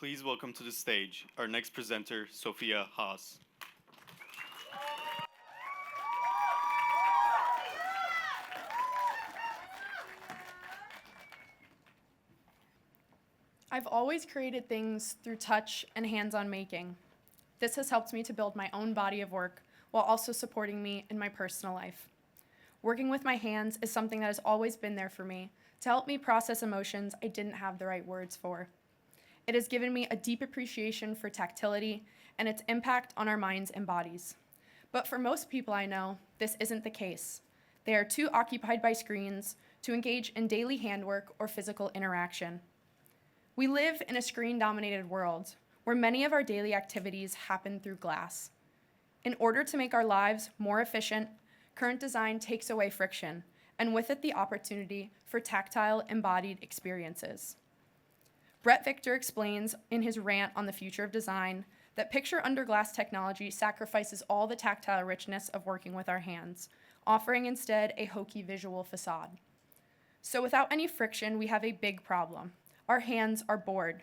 Please welcome to the stage our next presenter, Sophia Haase. I've always created things through touch and hands-on making. This has helped me to build my own body of work while also supporting me in my personal life. Working with my hands is something that has always been there for me to help me process emotions I didn't have the right words for. It has given me a deep appreciation for tactility and its impact on our minds and bodies. But for most people I know, this isn't the case. They are too occupied by screens to engage in daily handwork or physical interaction. We live in a screen-dominated world where many of our daily activities happen through glass. In order to make our lives more efficient, current design takes away friction, and with it the opportunity for tactile, embodied experiences. Brett Victor explains in his rant on the future of design that picture under glass technology sacrifices all the tactile richness of working with our hands, offering instead a hokey visual facade. So without any friction, we have a big problem. Our hands are bored.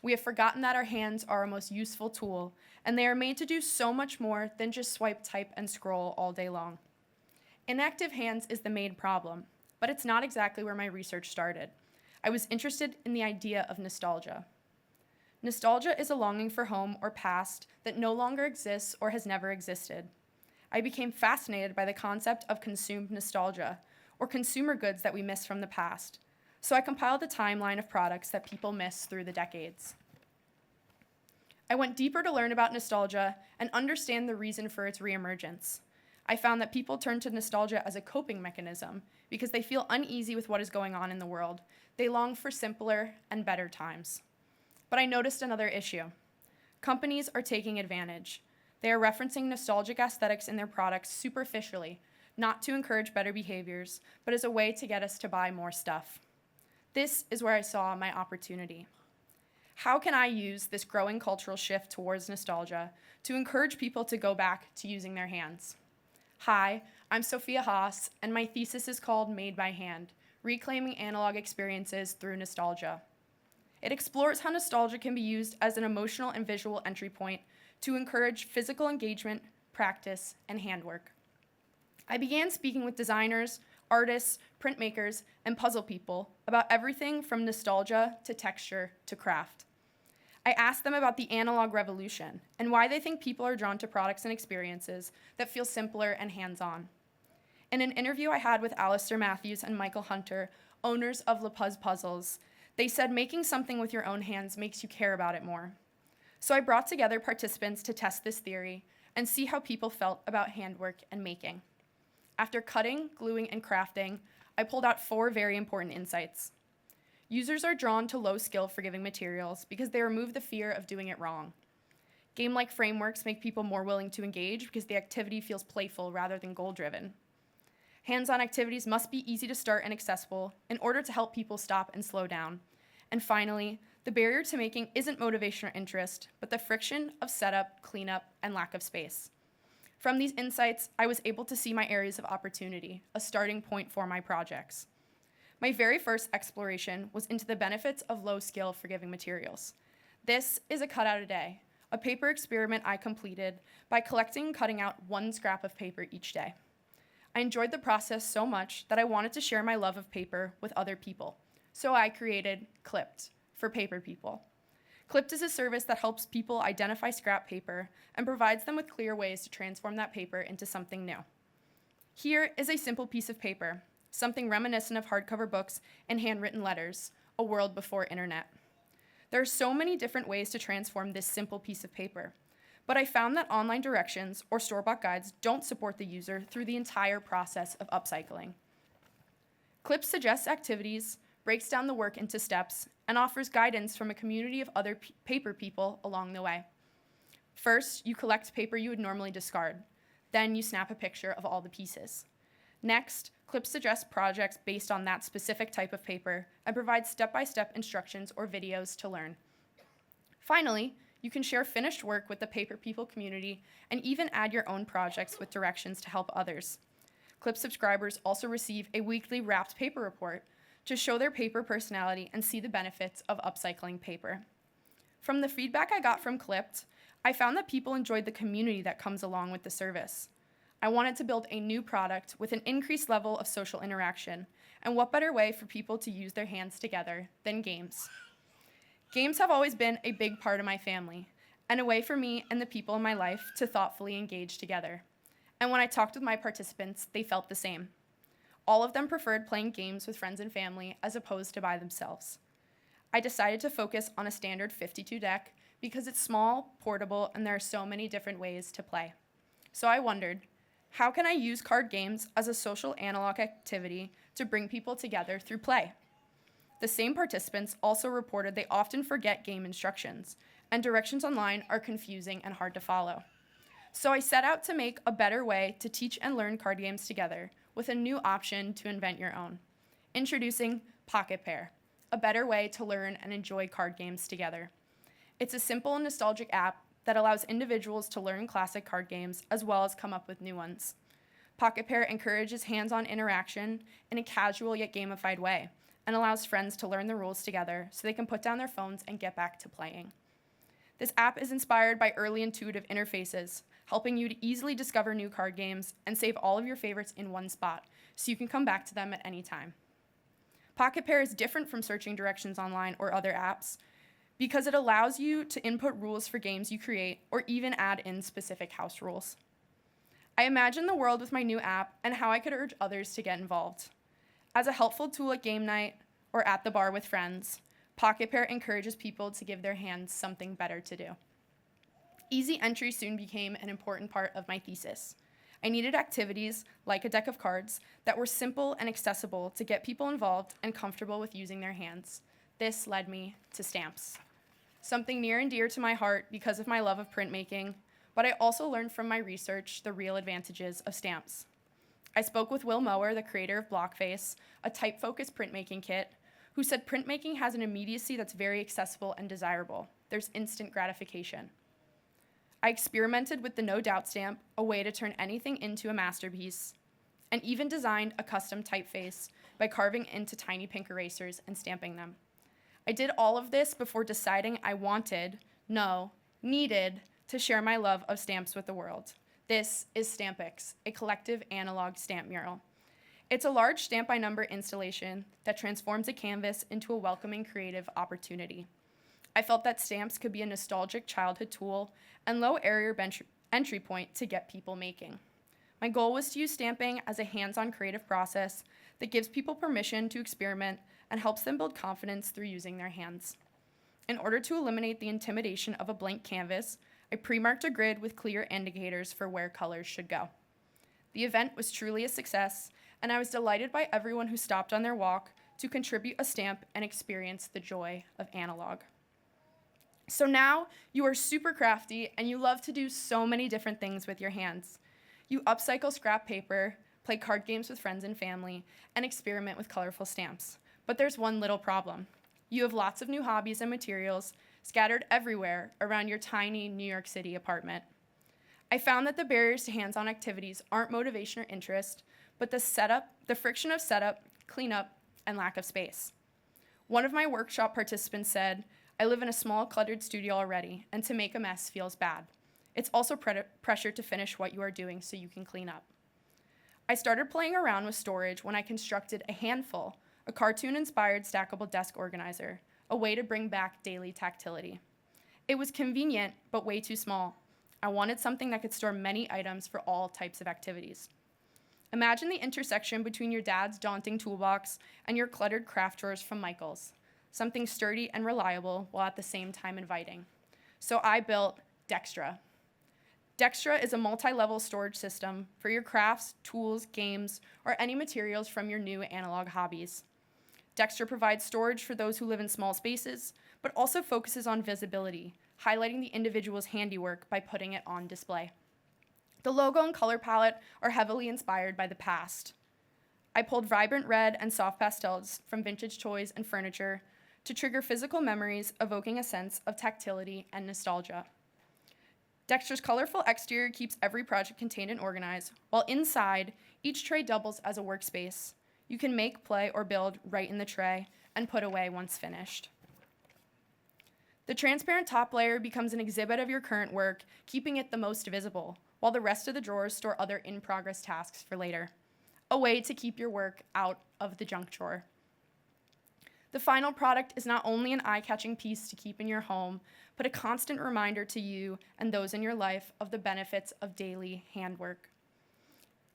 We have forgotten that our hands are our most useful tool, and they are made to do so much more than just swipe, type, and scroll all day long. Inactive hands is the main problem, but it's not exactly where my research started. I was interested in the idea of nostalgia. Nostalgia is a longing for home or past that no longer exists or has never existed. I became fascinated by the concept of consumed nostalgia, or consumer goods that we miss from the past. So I compiled a timeline of products that people miss through the decades. I went deeper to learn about nostalgia and understand the reason for its reemergence. I found that people turn to nostalgia as a coping mechanism because they feel uneasy with what is going on in the world. They long for simpler and better times. But I noticed another issue. Companies are taking advantage. They are referencing nostalgic aesthetics in their products superficially, not to encourage better behaviors, but as a way to get us to buy more stuff. This is where I saw my opportunity. How can I use this growing cultural shift towards nostalgia to encourage people to go back to using their hands? Hi, I'm Sophia Haase, and my thesis is called Made by Hand, Reclaiming Analog Experiences Through Nostalgia. It explores how nostalgia can be used as an emotional and visual entry point to encourage physical engagement, practice, and handwork. I began speaking with designers, artists, printmakers, and puzzle people about everything from nostalgia to texture to craft. I asked them about the analog revolution and why they think people are drawn to products and experiences that feel simpler and hands-on. In an interview I had with Alistair Matthews and Michael Hunter, owners of La Puz Puzzles, they said making something with your own hands makes you care about it more. So I brought together participants to test this theory and see how people felt about handwork and making. After cutting, gluing, and crafting, I pulled out 4 very important insights. Users are drawn to low-skill forgiving materials because they remove the fear of doing it wrong. Game-like frameworks make people more willing to engage because the activity feels playful rather than goal-driven. Hands-on activities must be easy to start and accessible in order to help people stop and slow down. And finally, the barrier to making isn't motivation or interest, but the friction of setup, cleanup, and lack of space. From these insights, I was able to see my areas of opportunity, a starting point for my projects. My very first exploration was into the benefits of low-skill forgiving materials. This is a cutout a day, a paper experiment I completed by collecting and cutting out 1 scrap of paper each day. I enjoyed the process so much that I wanted to share my love of paper with other people, so I created Clipped for paper people. Clipped is a service that helps people identify scrap paper and provides them with clear ways to transform that paper into something new. Here is a simple piece of paper, something reminiscent of hardcover books and handwritten letters, a world before internet. There are so many different ways to transform this simple piece of paper, but I found that online directions or store-bought guides don't support the user through the entire process of upcycling. Clip suggests activities, breaks down the work into steps, and offers guidance from a community of other paper people along the way. First, you collect paper you would normally discard. Then you snap a picture of all the pieces. Next, Clip suggests projects based on that specific type of paper and provides step-by-step instructions or videos to learn. Finally, you can share finished work with the Paper People community and even add your own projects with directions to help others. Clip subscribers also receive a weekly wrapped paper report to show their paper personality and see the benefits of upcycling paper. From the feedback I got from Clipped, I found that people enjoyed the community that comes along with the service. I wanted to build a new product with an increased level of social interaction, and what better way for people to use their hands together than games? Games have always been a big part of my family, and a way for me and the people in my life to thoughtfully engage together. And when I talked with my participants, they felt the same. All of them preferred playing games with friends and family as opposed to by themselves. I decided to focus on a standard 52 deck because it's small, portable, and there are so many different ways to play. So I wondered, how can I use card games as a social analog activity to bring people together through play? The same participants also reported they often forget game instructions, and directions online are confusing and hard to follow. So I set out to make a better way to teach and learn card games together with a new option to invent your own. Introducing Pocket Pair, a better way to learn and enjoy card games together. It's a simple and nostalgic app that allows individuals to learn classic card games as well as come up with new ones. Pocket Pair encourages hands-on interaction in a casual yet gamified way and allows friends to learn the rules together so they can put down their phones and get back to playing. This app is inspired by early intuitive interfaces, helping you to easily discover new card games and save all of your favorites in one spot so you can come back to them at any time. Pocket Pair is different from searching directions online or other apps because it allows you to input rules for games you create or even add in specific house rules. I imagine the world with my new app and how I could urge others to get involved. As a helpful tool at game night or at the bar with friends, Pocket Pair encourages people to give their hands something better to do. Easy entry soon became an important part of my thesis. I needed activities, like a deck of cards, that were simple and accessible to get people involved and comfortable with using their hands. This led me to stamps. Something near and dear to my heart because of my love of printmaking, but I also learned from my research the real advantages of stamps. I spoke with Will Mower, the creator of Blockface, a type-focused printmaking kit, who said printmaking has an immediacy that's very accessible and desirable. There's instant gratification. I experimented with the No Doubt stamp, a way to turn anything into a masterpiece, and even designed a custom typeface by carving into tiny pink erasers and stamping them. I did all of this before deciding I needed to share my love of stamps with the world. This is Stampix, a collective analog stamp mural. It's a large stamp by number installation that transforms a canvas into a welcoming creative opportunity. I felt that stamps could be a nostalgic childhood tool and low area entry point to get people making. My goal was to use stamping as a hands-on creative process that gives people permission to experiment and helps them build confidence through using their hands. In order to eliminate the intimidation of a blank canvas, I pre-marked a grid with clear indicators for where colors should go. The event was truly a success, and I was delighted by everyone who stopped on their walk to contribute a stamp and experience the joy of analog. So now you are super crafty and you love to do so many different things with your hands. You upcycle scrap paper, play card games with friends and family, and experiment with colorful stamps. But there's one little problem. You have lots of new hobbies and materials scattered everywhere around your tiny New York City apartment. I found that the barriers to hands-on activities aren't motivation or interest, but the friction of setup, cleanup, and lack of space. One of my workshop participants said, "I live in a small, cluttered studio already, and to make a mess feels bad. It's also pressure to finish what you are doing so you can clean up." I started playing around with storage when I constructed a handful, a cartoon-inspired stackable desk organizer, a way to bring back daily tactility. It was convenient, but way too small. I wanted something that could store many items for all types of activities. Imagine the intersection between your dad's daunting toolbox and your cluttered craft drawers from Michael's, something sturdy and reliable while at the same time inviting. So I built Dextra. Dextra is a multi-level storage system for your crafts, tools, games, or any materials from your new analog hobbies. Dextra provides storage for those who live in small spaces, but also focuses on visibility, highlighting the individual's handiwork by putting it on display. The logo and color palette are heavily inspired by the past. I pulled vibrant red and soft pastels from vintage toys and furniture to trigger physical memories, evoking a sense of tactility and nostalgia. Dextra's colorful exterior keeps every project contained and organized, while inside, each tray doubles as a workspace. You can make, play, or build right in the tray and put away once finished. The transparent top layer becomes an exhibit of your current work, keeping it the most visible, while the rest of the drawers store other in-progress tasks for later. A way to keep your work out of the junk drawer. The final product is not only an eye-catching piece to keep in your home, but a constant reminder to you and those in your life of the benefits of daily handwork.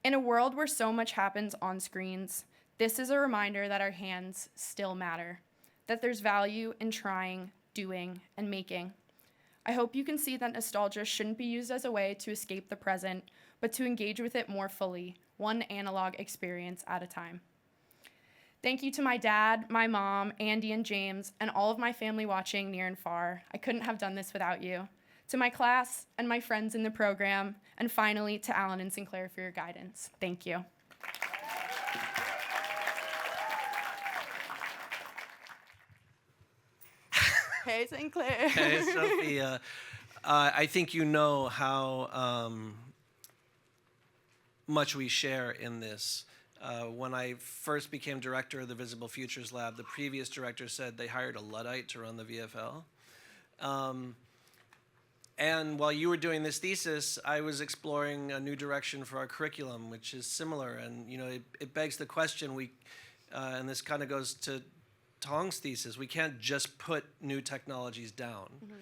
In a world where so much happens on screens, this is a reminder that our hands still matter, that there's value in trying, doing, and making. I hope you can see that nostalgia shouldn't be used as a way to escape the present, but to engage with it more fully, one analog experience at a time. Thank you to my dad, my mom, Andy and James, and all of my family watching near and far. I couldn't have done this without you. To my class and my friends in the program, and finally to Alan and Sinclair for your guidance. Thank you. Hey, Sinclair. Hey, Sophia. I think you know how much we share in this. When I first became director of the Visible Futures Lab, the previous director said they hired a Luddite to run the VFL. And while you were doing this thesis, I was exploring a new direction for our curriculum, which is similar. And it begs the question, and this kind of goes to Tong's thesis, we can't just put new technologies down. Mm-hmm.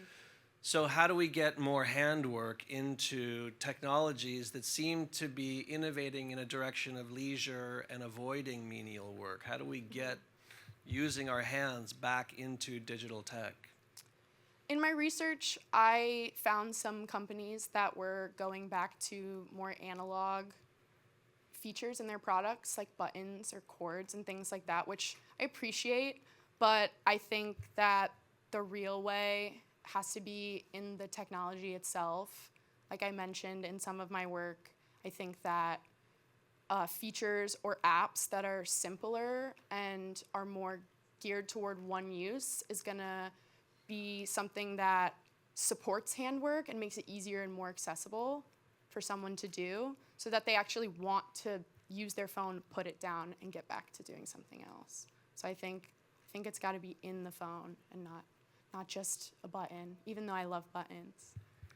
So how do we get more handwork into technologies that seem to be innovating in a direction of leisure and avoiding menial work? How do we get using our hands back into digital tech? In my research, I found some companies that were going back to more analog features in their products, like buttons or cords and things like that, which I appreciate, but I think that the real way has to be in the technology itself. Like I mentioned in some of my work, I think that features or apps that are simpler and are more geared toward one use is gonna be something that supports handwork and makes it easier and more accessible for someone to do, so that they actually want to use their phone, put it down, and get back to doing something else. So I think it's got to be in the phone and not just a button, even though I love buttons.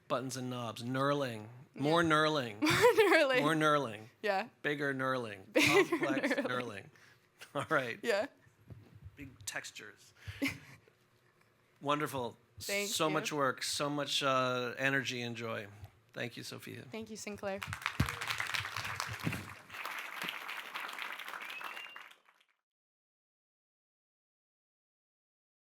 Buttons and knobs, knurling, more knurling. More knurling. Yeah. Bigger knurling. Complex knurling. All right. Yeah. Big textures. Wonderful. Thank so you. much work, so much energy and joy. Thank you, Sophia. Thank you, Sinclair.